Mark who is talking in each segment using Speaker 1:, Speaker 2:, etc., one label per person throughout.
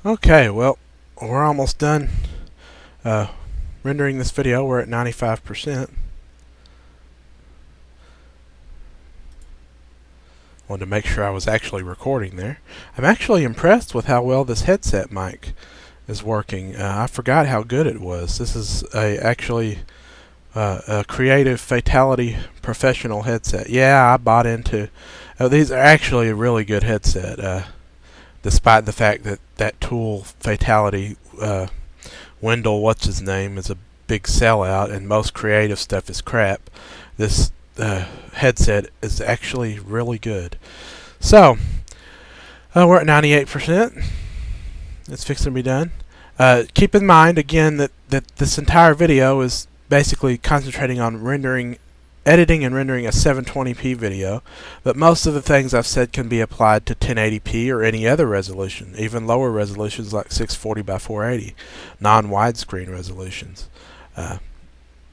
Speaker 1: Okay, well, we're almost done rendering this video. We're at 95%. Wanted to make sure I was actually recording there. I'm actually impressed with how well this headset mic is working. I forgot how good it was. This is actually a Creative Fatality professional headset. Yeah, I bought into. These are actually a really good headset. Despite the fact that that tool Fatality Wendell what's his name is a big sellout and most creative stuff is crap, this headset is actually really good. So we're at 98%. It's fixing to be done. Keep in mind again that this entire video is basically concentrating on editing and rendering a 720p video, but most of the things I've said can be applied to 1080p or any other resolution, even lower resolutions like 640 by 480, non-widescreen resolutions.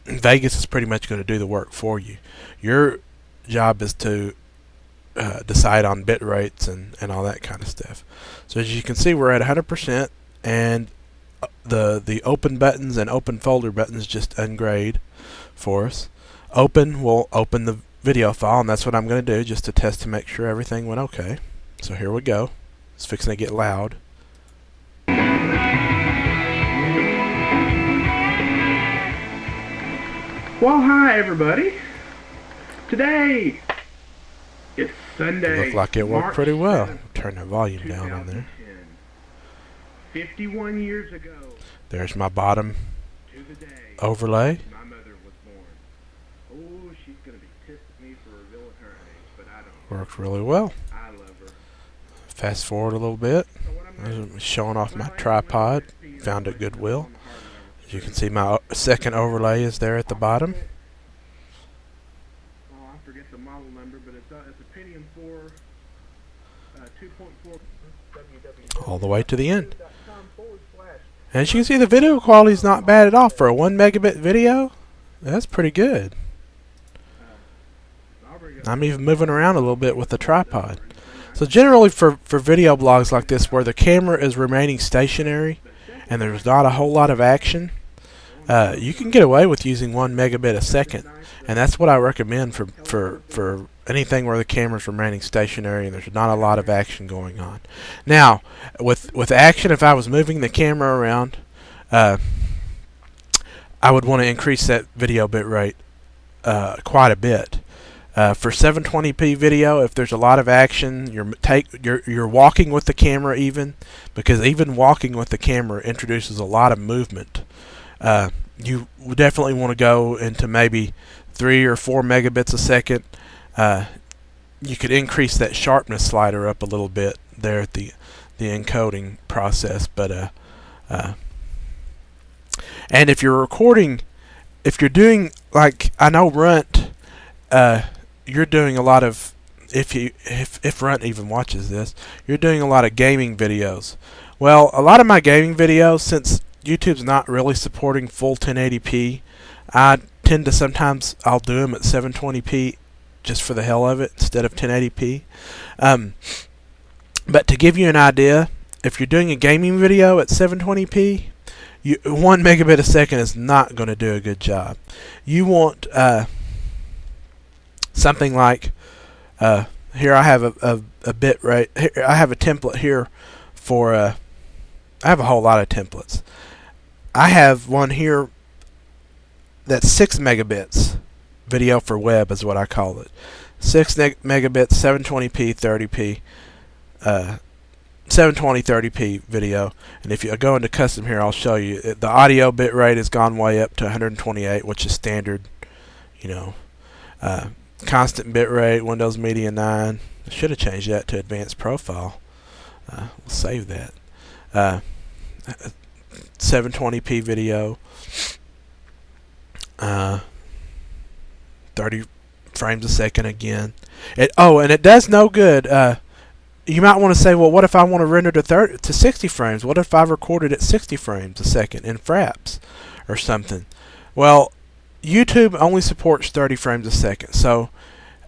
Speaker 1: Vegas is pretty much going to do the work for you. Your job is to decide on bit rates and all that kind of stuff. So as you can see, we're at 100%, and the open buttons and open folder buttons just ungrayed for us. Open will open the video file, and that's what I'm going to do just to test to make sure everything went okay. So here we go. It's fixing to get loud.
Speaker 2: Well, hi everybody. Today it's Sunday.
Speaker 1: It looked like it worked
Speaker 2: March
Speaker 1: pretty well.
Speaker 2: 7th,
Speaker 1: Turn the volume down on there.
Speaker 2: 51 years ago.
Speaker 1: There's my bottom
Speaker 2: To the day
Speaker 1: overlay.
Speaker 2: my mother was born. Oh, she's gonna be pissed at me for revealing her age, but I don't.
Speaker 1: Worked really well.
Speaker 2: I love her.
Speaker 1: Fast forward a little bit.
Speaker 2: So what I'm
Speaker 1: Showing off my tripod. Found at Goodwill. As you can see, my second overlay is there at the bottom.
Speaker 2: Oh, I forget the model number, but it's a Pentium 4 2.4
Speaker 1: All the way to the end. And as you can see, the video quality is not bad at all. For a 1 megabit video, that's pretty good. I'm even moving around a little bit with the tripod. So generally for video blogs like this, where the camera is remaining stationary and there's not a whole lot of action, you can get away with using 1 megabit a second. And that's what I recommend for anything where the camera's remaining stationary and there's not a lot of action going on. Now, with action, if I was moving the camera around, I would want to increase that video bit rate quite a bit. For 720p video, if there's a lot of action, you're walking with the camera because even walking with the camera introduces a lot of movement. You definitely want to go into maybe 3 or 4 megabits a second. You could increase that sharpness slider up a little bit there at the encoding process, but and if you're recording, if you're doing, like I know Runt, you're doing a lot of, if Runt even watches this, you're doing a lot of gaming videos. Well, a lot of my gaming videos, since YouTube's not really supporting full 1080p, I tend to sometimes I'll do them at 720p just for the hell of it instead of 1080p. But to give you an idea, if you're doing a gaming video at 720p, 1 megabit a second is not going to do a good job. You want something like here I have a bit rate. Here I have a template here for I have a whole lot of templates. I have one here that's 6 megabits video for web is what I call it. 6 megabits, 720p, 30p, 720 30p video. And if you go into custom here, I'll show you the audio bit rate has gone way up to 128, which is standard. You know, constant bit rate, Windows Media 9. I should have changed that to advanced profile. We'll save that. 720p video, 30 frames a second again. And it does no good. You might want to say, well, what if I want to render to 60 frames? What if I recorded at 60 frames a second in fraps or something? Well, YouTube only supports 30 frames a second, so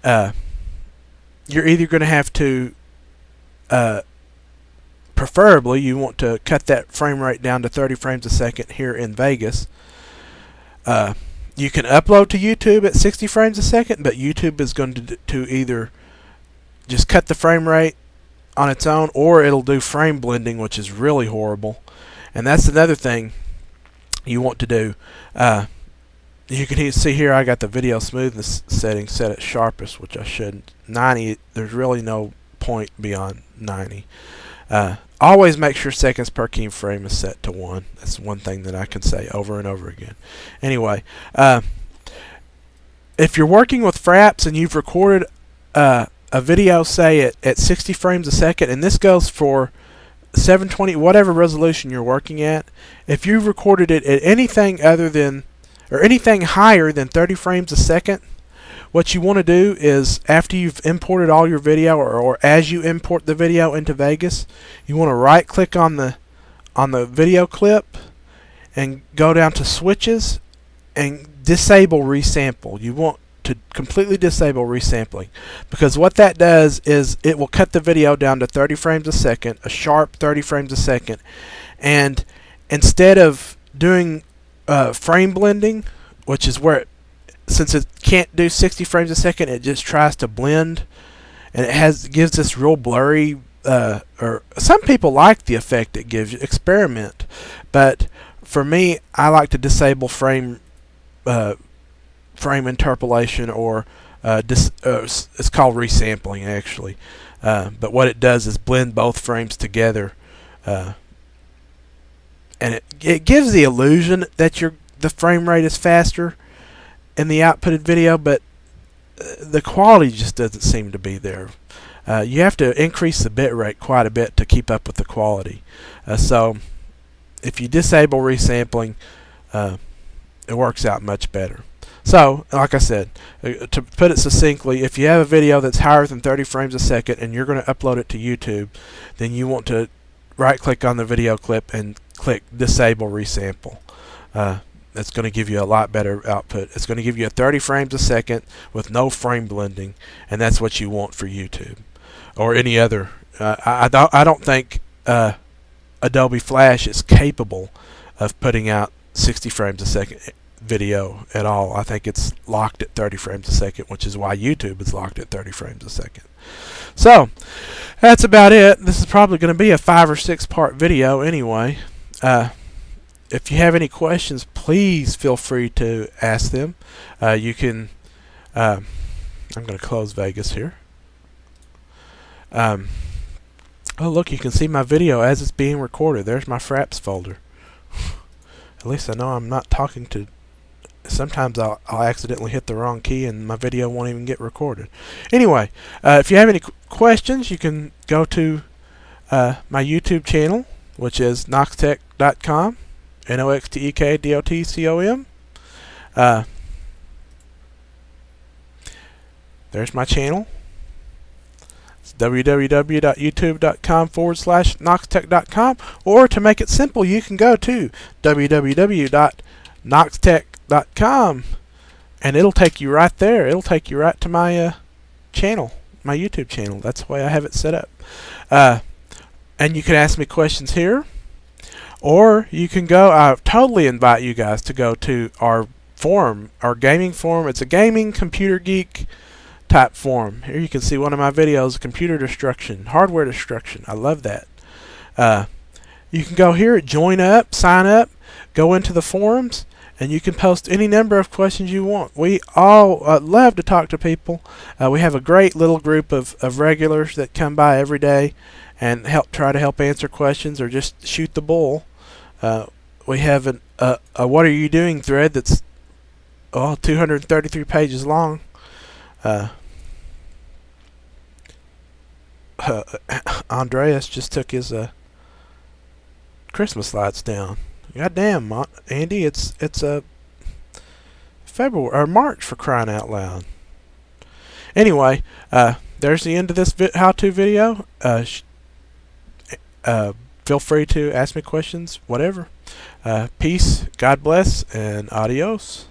Speaker 1: you're either going to have to preferably you want to cut that frame rate down to 30 frames a second here in Vegas. You can upload to YouTube at 60 frames a second, but YouTube is going to either just cut the frame rate on its own, or it'll do frame blending, which is really horrible. And that's another thing you want to do. You can see here I got the video smoothness setting set at sharpest, which I shouldn't. 90, there's really no point beyond 90. Always make sure seconds per keyframe is set to 1. That's one thing that I can say over and over again. Anyway, if you're working with fraps and you've recorded a video, say at 60 frames a second, and this goes for 720, whatever resolution you're working at, if you've recorded it at anything other than, or anything higher than 30 frames a second, what you want to do is, after you've imported all your video, or as you import the video into Vegas, you want to right click on the video clip and go down to switches and disable resample. You want to completely disable resampling, because what that does is it will cut the video down to 30 frames a second, a sharp 30 frames a second, and instead of doing frame blending, which is where since it can't do 60 frames a second, it just tries to blend, and it gives this real blurry, or some people like the effect it gives you. Experiment, but for me, I like to disable frame interpolation, or it's called resampling actually. But what it does is blend both frames together, and it gives the illusion that the frame rate is faster in the outputted video, but the quality just doesn't seem to be there. You have to increase the bit rate quite a bit to keep up with the quality. So if you disable resampling, it works out much better. So, like I said, to put it succinctly, if you have a video that's higher than 30 frames a second and you're going to upload it to YouTube, then you want to right click on the video clip and click disable resample. That's going to give you a lot better output. It's going to give you a 30 frames a second with no frame blending, and that's what you want for YouTube or any other. I don't think Adobe Flash is capable of putting out 60 frames a second video at all. I think it's locked at 30 frames a second, which is why YouTube is locked at 30 frames a second. So that's about it. This is probably going to be a 5 or 6 part video anyway. If you have any questions, please feel free to ask them. You can, I'm going to close Vegas here. Oh look, you can see my video as it's being recorded. There's my fraps folder. At least I know I'm not talking to, sometimes I'll accidentally hit the wrong key and my video won't even get recorded. Anyway, if you have any questions, you can go to my YouTube channel, which is noxtech.com. NOXTEKDOTCOM. There's my channel. It's www.youtube.com/noxtech.com, or to make it simple, you can go to www.noxtech.com, and it'll take you right there. It'll take you right to my channel, my YouTube channel. That's the way I have it set up. And you can ask me questions here. Or you can go, I totally invite you guys to go to our forum, our gaming forum. It's a gaming computer geek type forum. Here you can see one of my videos, computer destruction, hardware destruction. I love that. You can go here, join up, sign up, go into the forums, and you can post any number of questions you want. We all love to talk to people. We have a great little group of regulars that come by every day and try to help answer questions or just shoot the bull. We have a what are you doing thread that's 233 pages long. Andreas just took his Christmas lights down. God damn, Andy, it's February or March, for crying out loud. Anyway, there's the end of this how-to video. Feel free to ask me questions, whatever. Peace, God bless, and adios.